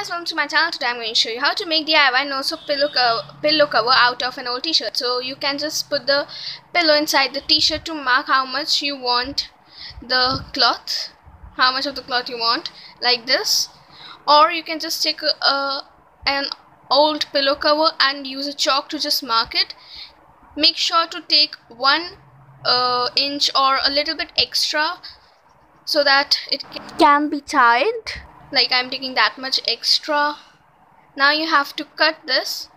guys, welcome to my channel. Today I'm going to show you how to make DIY no-sew pillow cover out of an old t-shirt. So you can just put the pillow inside the t-shirt to mark how much you want the cloth, how much of the cloth you want, like this. Or you can just take an old pillow cover and use a chalk to just mark it. Make sure to take 1 inch or a little bit extra so that it can be tied. Like I'm taking that much extra. Now you have to cut this,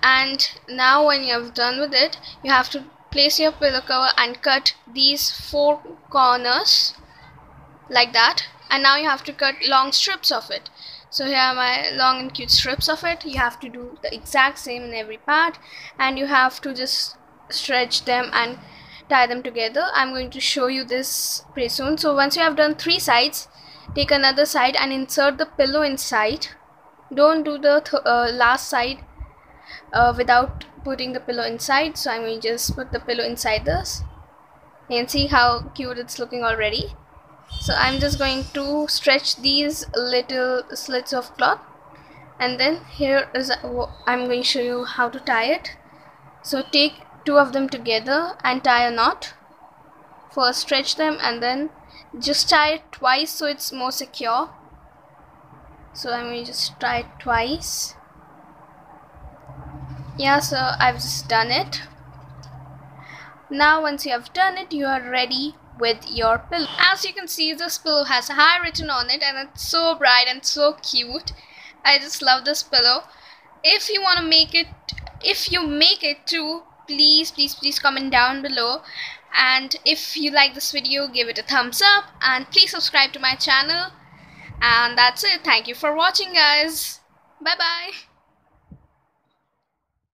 and now when you have done with it, you have to place your pillow cover and cut these 4 corners like that. And now you have to cut long strips of it. So here are my long and cute strips of it. You have to do the exact same in every part, and you have to just stretch them and tie them together. I'm going to show you this pretty soon. So once you have done 3 sides, take another side and insert the pillow inside. Don't do the last side without putting the pillow inside. So I'm going to just put the pillow inside this. You can see how cute it's looking already. So I'm just going to stretch these little slits of cloth, and then here is I'm going to show you how to tie it. So take 2 of them together and tie a knot. First stretch them and then just tie it twice so it's more secure. So I'm going to just tie it twice. Yeah, so I've just done it. Now once you have done it, you are ready with your pillow. As you can see, this pillow has "Hi" written on it, and it's so bright and so cute. I just love this pillow. If you want to make it, if you make it too, please comment down below. And if you like this video, give it a thumbs up, and please subscribe to my channel. And that's it. Thank you for watching, guys. Bye bye.